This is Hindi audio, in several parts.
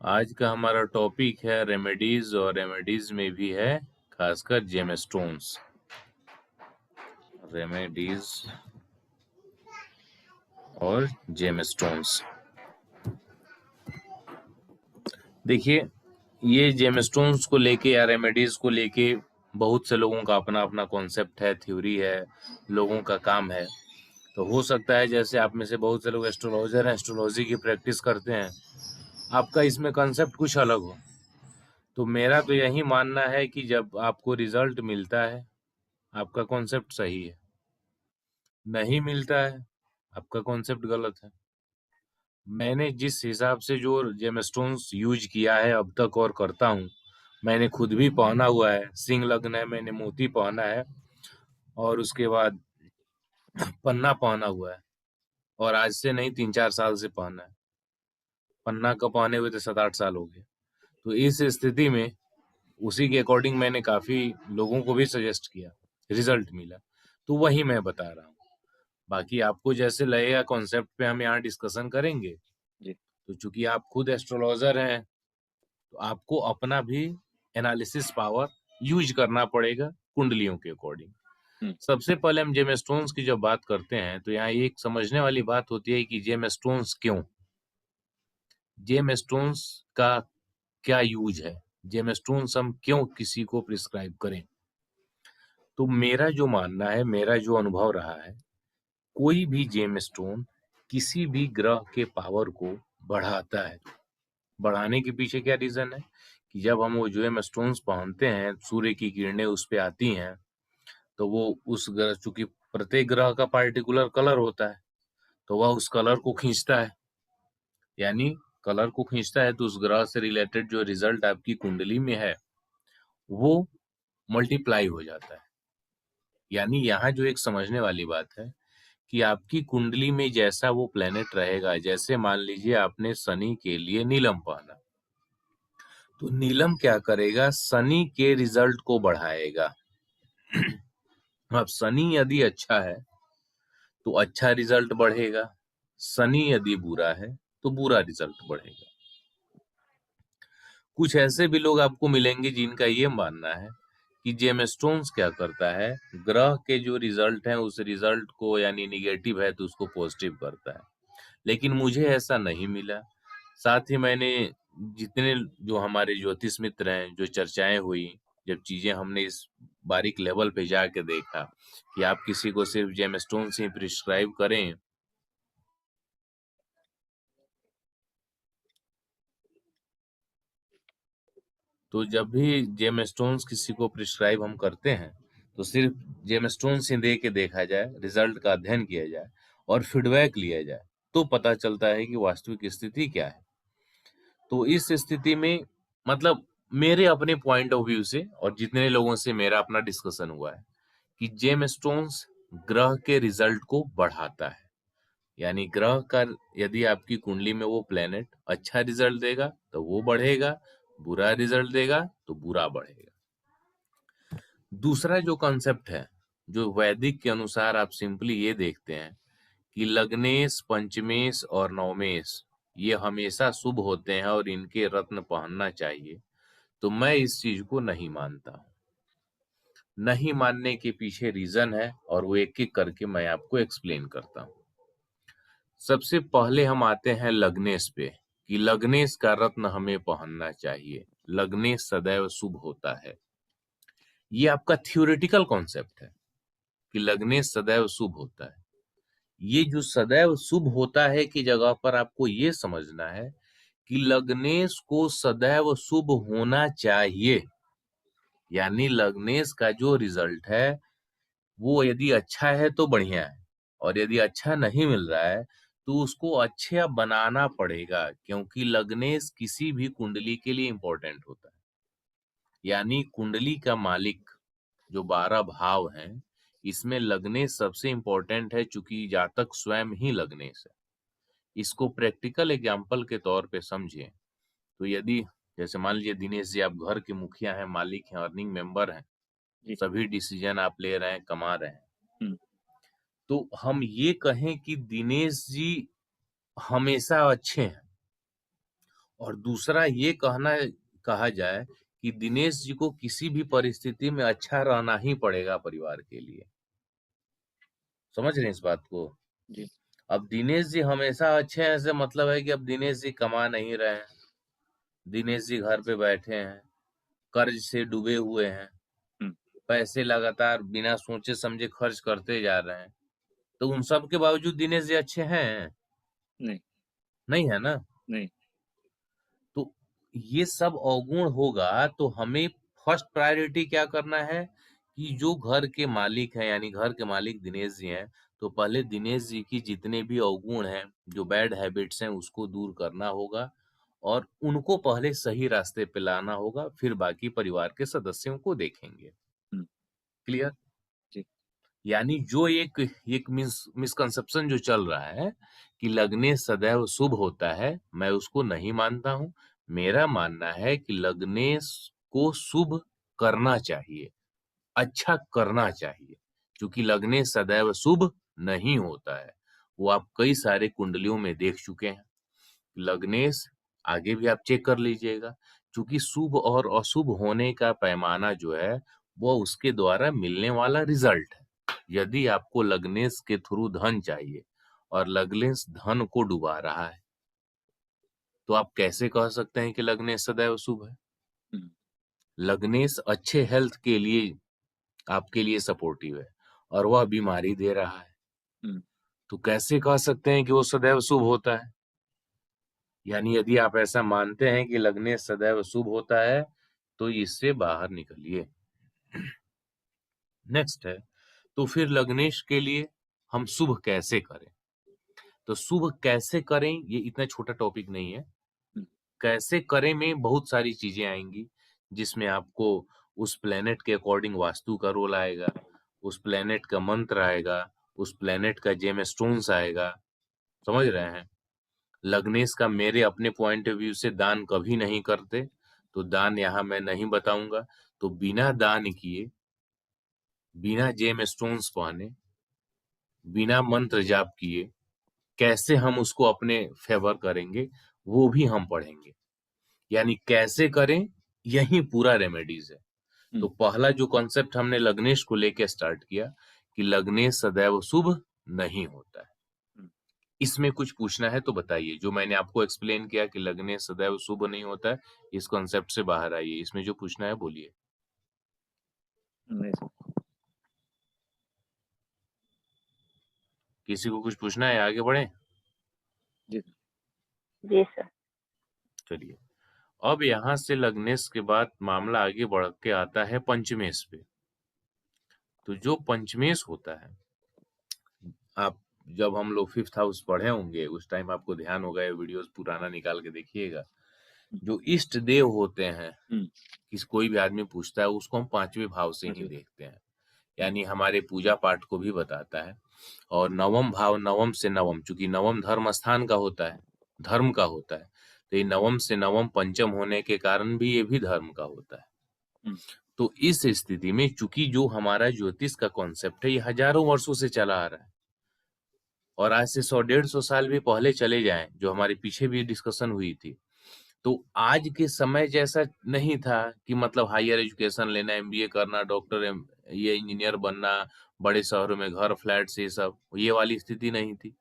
आज का हमारा टॉपिक है रेमेडीज, और रेमेडीज में भी है खासकर जेमस्टोन्स। रेमेडीज और जेमस्टोन्स, देखिए, ये जेमस्टोन्स को लेके या रेमेडीज को लेके बहुत से लोगों का अपना अपना कॉन्सेप्ट है, थ्योरी है, लोगों का काम है। तो हो सकता है जैसे आप में से बहुत से लोग एस्ट्रोलॉजर हैं, एस्ट्रोलॉजी की प्रैक्टिस करते हैं, आपका इसमें कॉन्सेप्ट कुछ अलग हो। तो मेरा तो यही मानना है कि जब आपको रिजल्ट मिलता है, आपका कॉन्सेप्ट सही है। नहीं मिलता है, आपका कॉन्सेप्ट गलत है। मैंने जिस हिसाब से जो जेमस्टोन्स यूज किया है अब तक और करता हूँ, मैंने खुद भी पहना हुआ है, सिंह लग्न है, मैंने मोती पहना है, और उसके बाद पन्ना पहना हुआ है, और आज से नहीं 3-4 साल से पहना है। पन्ना का पहने हुए तो 7-8 साल हो गए। तो इस स्थिति में उसी के अकॉर्डिंग मैंने काफी लोगों को भी सजेस्ट किया, रिजल्ट मिला, तो वही मैं बता रहा हूँ। बाकी आपको जैसे लगेगा कॉन्सेप्ट पे हम यहाँ डिस्कशन करेंगे। जी। तो चूंकि आप खुद एस्ट्रोलॉजर हैं, तो आपको अपना भी एनालिसिस पावर यूज करना पड़ेगा कुंडलियों के अकॉर्डिंग। सबसे पहले हम जेमस्टोन्स की जब बात करते हैं तो यहाँ एक समझने वाली बात होती है कि जेमस्टोन्स क्यों, जेमस्टोन्स का क्या यूज है, जेमस्टोन्स हम क्यों किसी को प्रिस्क्राइब करें। तो मेरा जो मानना है, मेरा जो अनुभव रहा है, कोई भी जेमस्टोन किसी भी ग्रह के पावर को बढ़ाता है। बढ़ाने के पीछे क्या रीजन है कि जब हम वो जेमस्टोन्स पहनते हैं, सूर्य की किरणें उस पे आती हैं, तो वो उस ग्रह, चूंकि प्रत्येक ग्रह का पार्टिकुलर कलर होता है, तो वह उस कलर को खींचता है। यानी कलर को खींचता है तो उस ग्रह से रिलेटेड जो रिजल्ट आपकी कुंडली में है वो मल्टीप्लाई हो जाता है। यानी यहाँ जो एक समझने वाली बात है कि आपकी कुंडली में जैसा वो प्लेनेट रहेगा, जैसे मान लीजिए आपने शनि के लिए नीलम पहना, तो नीलम क्या करेगा, शनि के रिजल्ट को बढ़ाएगा। अब शनि यदि अच्छा है तो अच्छा रिजल्ट बढ़ेगा, शनि यदि बुरा है तो बुरा रिजल्ट बढ़ेगा। कुछ ऐसे भी लोग आपको मिलेंगे जिनका ये मानना है कि जेमस्टोन्स क्या करता है, ग्रह के जो रिजल्ट है उस रिजल्ट को, यानी निगेटिव है तो उसको पॉजिटिव करता है। लेकिन मुझे ऐसा नहीं मिला। साथ ही मैंने जितने जो हमारे ज्योतिष मित्र हैं, जो चर्चाएं हुई, जब चीजें हमने इस बारीक लेवल पे जाके देखा कि आप किसी को सिर्फ जेमस्टोन से प्रिस्क्राइब करें, तो जब भी जेमस्टोन्स किसी को प्रिस्क्राइब हम करते हैं तो सिर्फ जेमस्टोन से दे के देखा जाए, रिजल्ट का अध्ययन किया जाए और फीडबैक लिया जाए, तो पता चलता है कि वास्तविक स्थिति क्या है। तो इस स्थिति में मतलब मेरे अपने पॉइंट ऑफ व्यू से और जितने लोगों से मेरा अपना डिस्कशन हुआ है कि जेमस्टोन्स ग्रह के रिजल्ट को बढ़ाता है। यानी ग्रह का यदि आपकी कुंडली में वो प्लेनेट अच्छा रिजल्ट देगा तो वो बढ़ेगा, बुरा रिजल्ट देगा तो बुरा बढ़ेगा। दूसरा जो कॉन्सेप्ट है, जो वैदिक के अनुसार आप सिंपली ये देखते हैं कि लग्नेश, पंचमेश और नवमेश ये हमेशा शुभ होते हैं और इनके रत्न पहनना चाहिए। तो मैं इस चीज को नहीं मानता हूँ। नहीं मानने के पीछे रीजन है और वो एक एक करके मैं आपको एक्सप्लेन करता हूँ। सबसे पहले हम आते हैं लग्नेश पे कि लग्नेश का रत्न हमें पहनना चाहिए। लग्नेश सदैव शुभ होता है। ये आपका थ्योरेटिकल कॉन्सेप्ट है कि लग्नेश सदैव शुभ होता है। ये जो सदैव शुभ होता है की जगह पर आपको ये समझना है कि लग्नेश को सदैव शुभ होना चाहिए। यानी लग्नेश का जो रिजल्ट है वो यदि अच्छा है तो बढ़िया है, और यदि अच्छा नहीं मिल रहा है तो उसको अच्छा बनाना पड़ेगा, क्योंकि लग्नेश किसी भी कुंडली के लिए इंपॉर्टेंट होता है। यानी कुंडली का मालिक जो 12 भाव हैं, इसमें लग्नेश सबसे इंपॉर्टेंट है, चूंकि जातक स्वयं ही लग्नेश है। इसको प्रैक्टिकल एग्जाम्पल के तौर पे समझिए तो यदि जैसे मान लीजिए दिनेश जी, आप घर के मुखिया हैं, मालिक हैं, अर्निंग मेंबर हैं, जी। सभी डिसीजन आप ले रहे हैं, कमा रहे हैं, हम्म। तो हम ये कहें कि दिनेश जी हमेशा अच्छे हैं और दूसरा ये कहा जाए कि दिनेश जी को किसी भी परिस्थिति में अच्छा रहना ही पड़ेगा परिवार के लिए। समझ रहे हैं इस बात को? जी। अब दिनेश जी हमेशा अच्छे हैं, ऐसे मतलब है कि अब दिनेश जी कमा नहीं रहे हैं, दिनेश जी घर पे बैठे हैं, कर्ज से डूबे हुए हैं, पैसे लगातार बिना सोचे समझे खर्च करते जा रहे हैं, तो उन सब के बावजूद दिनेश जी अच्छे हैं? नहीं। नहीं है ना? नहीं। तो ये सब अवगुण होगा तो हमें फर्स्ट प्रायोरिटी क्या करना है कि जो घर के मालिक हैं, यानी घर के मालिक दिनेश जी हैं, तो पहले दिनेश जी की जितने भी अवगुण हैं, जो बैड हैबिट्स हैं, उसको दूर करना होगा और उनको पहले सही रास्ते पे लाना होगा, फिर बाकी परिवार के सदस्यों को देखेंगे। क्लियर? जी। यानी जो एक मिसकंसेप्शन जो चल रहा है कि लग्नेश सदैव शुभ होता है, मैं उसको नहीं मानता हूँ। मेरा मानना है कि लग्नेश को शुभ करना चाहिए, अच्छा करना चाहिए, क्योंकि लग्नेश सदैव शुभ नहीं होता है। वो आप कई सारे कुंडलियों में देख चुके हैं। लग्नेश आगे भी आप चेक कर लीजिएगा, क्योंकि शुभ और अशुभ होने का पैमाना जो है, वो उसके द्वारा मिलने वाला रिजल्ट है। यदि आपको लग्नेश के थ्रू धन चाहिए और लग्नेश धन को डुबा रहा है, तो आप कैसे कह सकते हैं कि लग्नेश सदैव शुभ है? लग्नेश अच्छे हेल्थ के लिए आपके लिए सपोर्टिव है और वह बीमारी दे रहा है, तो कैसे कह सकते हैं कि वो सदैव शुभ होता है? यानी यदि आप ऐसा मानते हैं कि लग्नेश सदैव शुभ होता है, तो इससे बाहर निकलिए। नेक्स्ट है, तो फिर लग्नेश के लिए हम शुभ कैसे करें? तो शुभ कैसे करें, ये इतना छोटा टॉपिक नहीं है। कैसे करें में बहुत सारी चीजें आएंगी, जिसमें आपको उस प्लेनेट के अकॉर्डिंग वास्तु का रोल आएगा, उस प्लेनेट का मंत्र आएगा, उस प्लेनेट का जेम स्टोन्स आएगा। समझ रहे हैं? लग्नेश का मेरे अपने पॉइंट ऑफ व्यू से दान कभी नहीं करते, तो दान यहाँ मैं नहीं बताऊंगा। तो बिना दान किए, बिना जेम स्टोन्स पहने, बिना मंत्र जाप किए कैसे हम उसको अपने फेवर करेंगे, वो भी हम पढ़ेंगे। यानी कैसे करें, यही पूरा रेमेडीज है। तो पहला जो कॉन्सेप्ट हमने लग्नेश को लेके स्टार्ट किया कि लग्नेश सदैव शुभ नहीं होता है। इसमें कुछ पूछना है तो बताइए। जो मैंने आपको एक्सप्लेन किया कि लग्नेश सदैव शुभ नहीं होता है, इस कॉन्सेप्ट से बाहर आइए। इसमें जो पूछना है बोलिए। नहीं सर। किसी को कुछ पूछना है, आगे बढ़े? जी जी सर। चलिए, अब यहाँ से लग्नेश के बाद मामला आगे बढ़ के आता है पंचमेश पे। तो जो पंचमेश होता है, आप जब हम लोग 5th हाउस पढ़े होंगे उस टाइम आपको ध्यान होगा, ये वीडियोस पुराना निकाल के देखिएगा। जो इष्ट देव होते हैं, किस कोई भी आदमी पूछता है, उसको हम 5वें भाव से ही देखते हैं। यानी हमारे पूजा पाठ को भी बताता है। और नवम भाव, नवम से नवम, चूंकि नवम धर्म स्थान का होता है, धर्म का होता है, तो ये नवम से नवम पंचम होने के कारण भी ये भी धर्म का होता है। तो इस स्थिति में चूंकि जो हमारा ज्योतिष का कॉन्सेप्ट है, ये हजारों वर्षों से चला आ रहा है, और आज से 100-150 साल भी पहले चले जाएं, जो हमारे पीछे भी डिस्कशन हुई थी, तो आज के समय जैसा नहीं था कि मतलब हायर एजुकेशन लेना, एमबीए करना, डॉक्टर, ये इंजीनियर बनना, बड़े शहरों में घर, फ्लैट से सब, ये वाली स्थिति नहीं थी।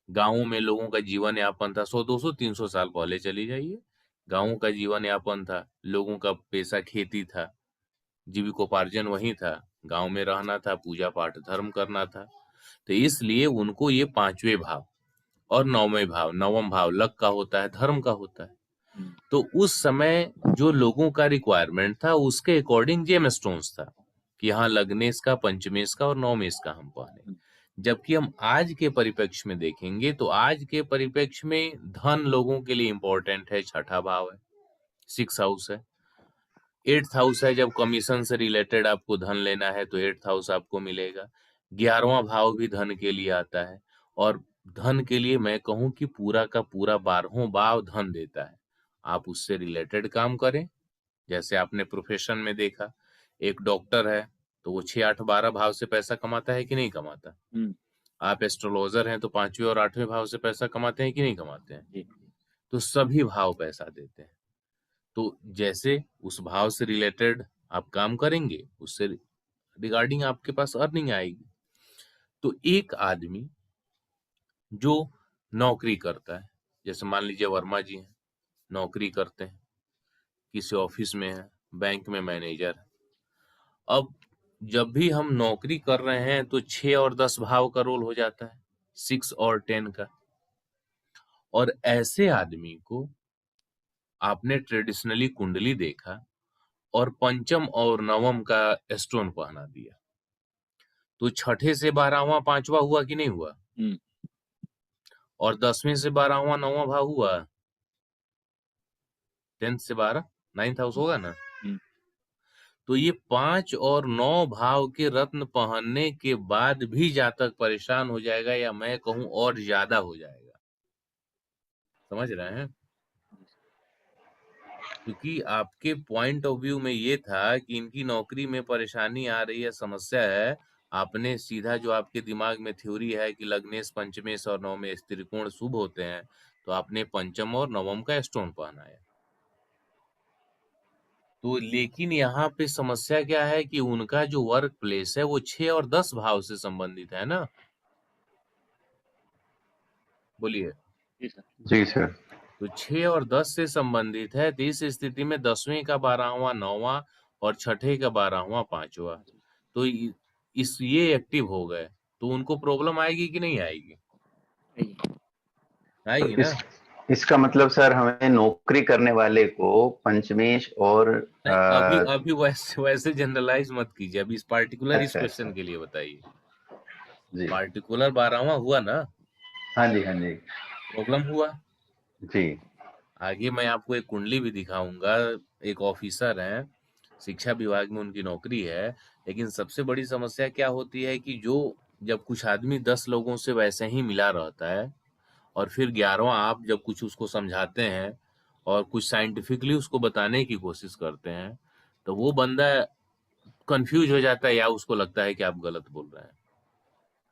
गांवों में लोगों का जीवन यापन था। 100-200-300 साल पहले चली जाइए, गांवों का जीवन यापन था, लोगों का पेशा खेती था, जीविकोपार्जन वही था, गांव में रहना था, पूजा पाठ धर्म करना था। तो इसलिए उनको ये 5वें भाव और 9वें भाव, नवम भाव लक का होता है, धर्म का होता है। तो उस समय जो लोगों का रिक्वायरमेंट था, उसके अकॉर्डिंग जेम स्टोन्स था कि यहाँ लग्नेश का, पंचमेश का और नवमेश का हम पहने। जबकि हम आज के परिप्रेक्ष्य में देखेंगे तो आज के परिप्रेक्ष्य में धन लोगों के लिए इंपॉर्टेंट है, 6ठा भाव है, 6th हाउस है। 8th हाउस है, जब कमीशन से रिलेटेड आपको धन लेना है तो 8th हाउस आपको मिलेगा। 11वां भाव भी धन के लिए आता है, और धन के लिए मैं कहूं कि पूरा का पूरा 12वां भाव धन देता है। आप उससे रिलेटेड काम करें। जैसे आपने प्रोफेशन में देखा, एक डॉक्टर है तो वो 6, 8, 12 भाव से पैसा कमाता है कि नहीं कमाता? आप एस्ट्रोलॉजर हैं तो 5वें और 8वें भाव से पैसा कमाते हैं कि नहीं कमाते हैं? तो सभी भाव पैसा देते हैं। तो जैसे उस भाव से रिलेटेड आप काम करेंगे, उससे रिगार्डिंग आपके पास अर्निंग आएगी। तो एक आदमी जो नौकरी करता है, जैसे मान लीजिए वर्मा जी हैं, नौकरी करते हैं, किसी ऑफिस में है, बैंक में मैनेजर है। अब जब भी हम नौकरी कर रहे हैं तो 6 और 10 भाव का रोल हो जाता है, 6 और 10 का। और ऐसे आदमी को आपने ट्रेडिशनली कुंडली देखा और पंचम और नवम का स्टोन पहना दिया, तो छठे से 12वां 5वां हुआ कि नहीं हुआ? और 10वें से 12वां 9वां भाव हुआ, 10th से 12 9th हाउस होगा ना। तो ये 5 और 9 भाव के रत्न पहनने के बाद भी जातक परेशान हो जाएगा, या मैं कहूं और ज्यादा हो जाएगा। समझ रहे हैं? क्योंकि आपके पॉइंट ऑफ व्यू में ये था कि इनकी नौकरी में परेशानी आ रही है, समस्या है। आपने सीधा जो आपके दिमाग में थ्योरी है कि लग्नेश पंचमेश और नवमेश त्रिकोण शुभ होते हैं, तो आपने पंचम और नवम का स्टोन पहनाया। तो लेकिन यहाँ पे समस्या क्या है कि उनका जो वर्क प्लेस है वो 6 और 10 भाव से संबंधित है ना। बोलिए। जी सर। तो 6 और 10 से संबंधित है, तो इस स्थिति में 10वें का 12वां 9वां और छठे का 12वां 5वां, तो इस ये एक्टिव हो गए, तो उनको प्रॉब्लम आएगी कि नहीं आएगी? आएगी तो ना। इसका मतलब सर हमें नौकरी करने वाले को पंचमेश और नहीं, अभी वैसे जनरलाइज मत कीजिए, अभी इस पार्टिकुलर इस अच्छा क्वेश्चन के लिए बताइए। जी पार्टिकुलर 12वां हुआ ना, हाँ जी हाँ जी प्रॉब्लम हुआ। जी आगे मैं आपको एक कुंडली भी दिखाऊंगा, एक ऑफिसर हैं, शिक्षा विभाग में उनकी नौकरी है। लेकिन सबसे बड़ी समस्या क्या होती है कि जो जब कुछ आदमी 10 लोगों से वैसे ही मिला रहता है, और फिर 11वां आप जब कुछ उसको समझाते हैं और कुछ साइंटिफिकली उसको बताने की कोशिश करते हैं, तो वो बंदा कंफ्यूज हो जाता है, या उसको लगता है कि आप गलत बोल रहे हैं।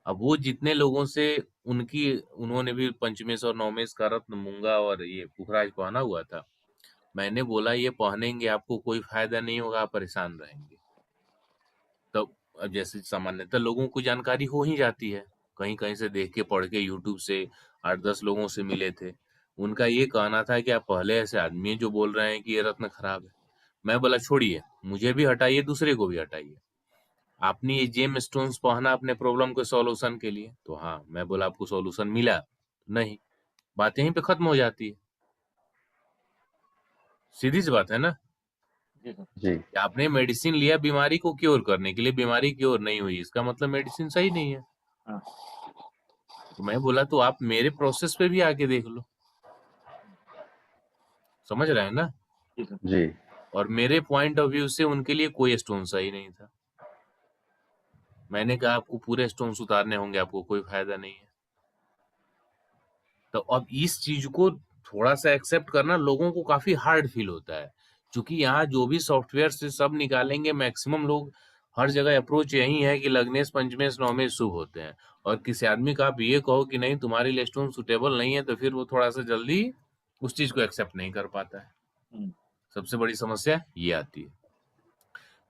अब वो जितने लोगों से उन्होंने भी पंचमेश और नवमेश का रत्न मूंगा और ये पुखराज पहना हुआ था, मैंने बोला ये पहनेंगे आपको कोई फायदा नहीं होगा, आप परेशान रहेंगे। तो अब जैसे सामान्यतः लोगों को जानकारी हो ही जाती है, कहीं कहीं से देख के पढ़ के, यूट्यूब से 8-10 लोगों से मिले थे, उनका ये कहना था कि आप पहले ऐसे आदमी हैं जो बोल रहे हैं कि ये रत्न खराब है। मैं बोला छोड़िए, मुझे भी हटाइए, दूसरे को भी हटाइए। आपने ये जेम स्टोन्स पहना अपने प्रॉब्लम के सॉल्यूशन के लिए, तो हाँ, मैं बोला आपको सॉल्यूशन मिला? नहीं। बात यहीं पे खत्म हो जाती है। सीधी सी बात है ना। जी कि आपने मेडिसिन लिया बीमारी को क्योर करने के लिए, बीमारी क्योर नहीं हुई, इसका मतलब मेडिसिन सही नहीं है। तो मैं बोला तो आप मेरे प्रोसेस पे भी आके देख लो। समझ रहे हैं ना। जी और मेरे पॉइंट ऑफ व्यू से उनके लिए कोई स्टोन सही नहीं था। मैंने कहा आपको पूरे स्टोन्स उतारने होंगे, आपको कोई फायदा नहीं है। तो अब इस चीज को थोड़ा सा एक्सेप्ट करना लोगों को काफी हार्ड फील होता है, क्योंकि यहाँ जो भी सॉफ्टवेयर से सब निकालेंगे, मैक्सिमम लोग हर जगह अप्रोच यही है कि लग्नेश पंचमेश नवमेश शुभ होते हैं। और किसी आदमी का आप ये कहो कि नहीं तुम्हारे लिए स्टोन सुटेबल नहीं है, तो फिर वो थोड़ा सा जल्दी उस चीज को एक्सेप्ट नहीं कर पाता है। सबसे बड़ी समस्या ये आती है।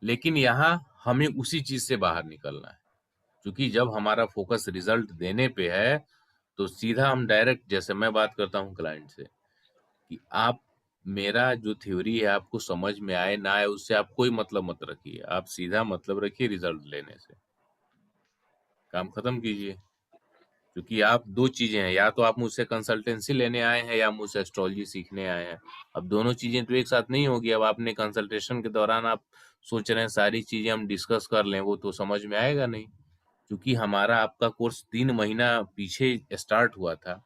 लेकिन यहाँ हमें उसी चीज से बाहर निकलना है, क्योंकि जब हमारा फोकस रिजल्ट देने पे है, तो सीधा हम डायरेक्ट, जैसे मैं बात करता हूँ क्लाइंट से कि आप, मेरा जो थ्योरी है आपको समझ में आए ना आए उससे आप कोई मतलब मत रखिए, आप सीधा मतलब रखिए रिजल्ट लेने से, काम खत्म कीजिए। क्योंकि आप दो चीजें हैं, या तो आप मुझसे कंसल्टेंसी लेने आए हैं या मुझसे एस्ट्रोलॉजी सीखने आए हैं। अब दोनों चीजें तो एक साथ नहीं होगी। अब आपने कंसल्टेशन के दौरान आप सोच रहे हैं सारी चीजें हम डिस्कस कर लें, वो तो समझ में आएगा नहीं। क्योंकि हमारा आपका कोर्स 3 महीना पीछे स्टार्ट हुआ था,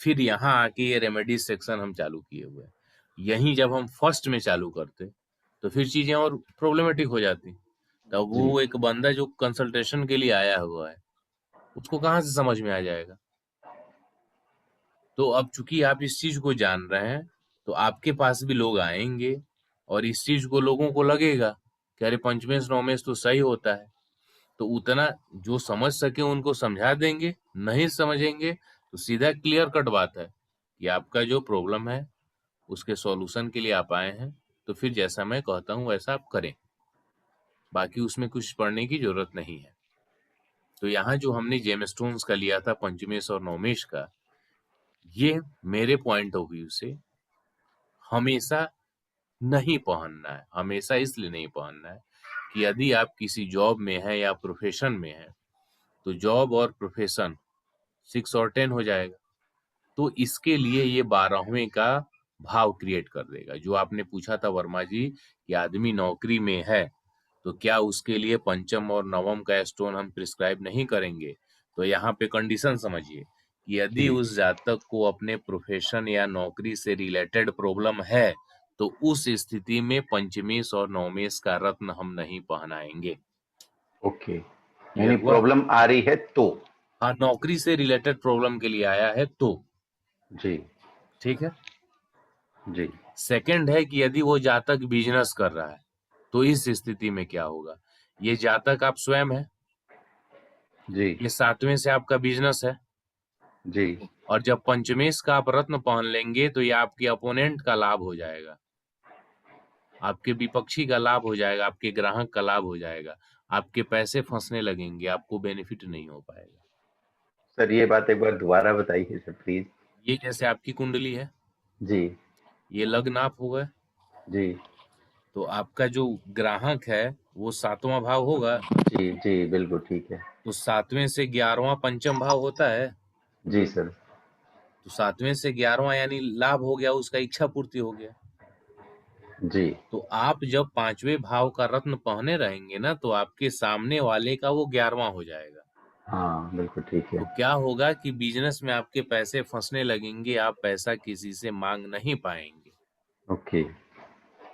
फिर यहाँ आके ये रेमेडीज सेक्शन हम चालू किए हुए हैं। यहीं जब हम फर्स्ट में चालू करते तो फिर चीजें और प्रॉब्लमेटिक हो जाती। तब वो एक बंदा जो कंसल्टेशन के लिए आया हुआ है, उसको कहाँ से समझ में आ जाएगा। तो अब चूंकि आप इस चीज को जान रहे हैं, तो आपके पास भी लोग आएंगे और इस चीज को लोगों को लगेगा कि अरे पंचमेश नवमेश तो सही होता है। तो उतना जो समझ सके उनको समझा देंगे, नहीं समझेंगे तो सीधा क्लियर कट बात है कि आपका जो प्रॉब्लम है उसके सॉल्यूशन के लिए आप आए हैं, तो फिर जैसा मैं कहता हूँ वैसा आप करें, बाकी उसमें कुछ पढ़ने की जरूरत नहीं है। तो यहाँ जो हमने जेमस्टोन्स का लिया था पंचमेश और नवमेश का, ये मेरे पॉइंट ऑफ व्यू से हमेशा नहीं पहनना है। हमेशा इसलिए नहीं पहनना है कि यदि आप किसी जॉब में है या प्रोफेशन में है, तो जॉब और प्रोफेशन 6 और 10 हो जाएगा। तो इसके लिए ये 12वें का भाव क्रिएट कर देगा। जो आपने पूछा था वर्मा जी कि आदमी नौकरी में है तो क्या उसके लिए पंचम और नवम का स्टोन हम प्रिस्क्राइब नहीं करेंगे? तो यहाँ पे कंडीशन समझिए कि यदि उस जातक को अपने प्रोफेशन या नौकरी से रिलेटेड प्रॉब्लम है, तो उस स्थिति में पंचमेश और नवमेश का रत्न हम नहीं पहनाएंगे। ओके, यानी प्रॉब्लम आ रही है तो? हाँ, नौकरी से रिलेटेड प्रॉब्लम के लिए आया है तो जी, ठीक है जी, सेकंड है कि यदि वो जातक बिजनेस कर रहा है, तो इस स्थिति में क्या होगा? ये जातक आप स्वयं है, जी, ये 7वें से आपका बिजनेस है, जी, और जब पंचमेश का आप रत्न पहन लेंगे तो ये आपके अपोनेंट का लाभ हो जाएगा, आपके विपक्षी का लाभ हो जाएगा, आपके ग्राहक का लाभ हो जाएगा, आपके पैसे फंसने लगेंगे, आपको बेनिफिट नहीं हो पाएगा। सर ये बात एक बार दोबारा बताइए सर प्लीज। ये जैसे आपकी कुंडली है, जी, ये लग्न आप हो गए, जी, तो आपका जो ग्राहक है वो 7वां भाव होगा, जी, जी, बिल्कुल ठीक है। तो 7वें से 11वां पंचम भाव होता है, जी सर, तो 7वें से 11वां यानी लाभ हो गया, उसका इच्छा पूर्ति हो गया। जी, तो आप जब 5वें भाव का रत्न पहने रहेंगे ना, तो आपके सामने वाले का वो 11वां हो जाएगा। हाँ बिल्कुल ठीक है। तो क्या होगा कि बिजनेस में आपके पैसे फंसने लगेंगे, आप पैसा किसी से मांग नहीं पाएंगे। ओके,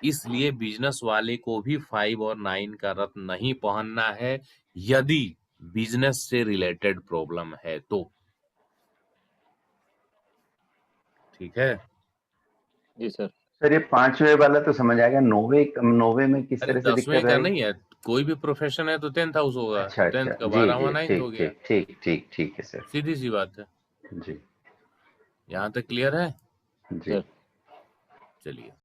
इसलिए बिजनेस वाले को भी 5 और 9 का रत्न नहीं पहनना है, यदि बिजनेस से रिलेटेड प्रॉब्लम है तो। ठीक है? जी सर। सर ये 5वें वाला तो समझ आ गया, 9वें में किस अरे तरह से 10वें दिक्कत का रहेगी? नहीं है, कोई भी प्रोफेशन है तो 10th हाउस होगा, अच्छा, तो 10th अच्छा, का जी, 12वां जी, 9th हो ठीक, गया, ठीक, ठीक, ठीक, ठीक है सर। सीधी सी बात है। जी, यहाँ तक क्लियर है? जी। सर चलिए।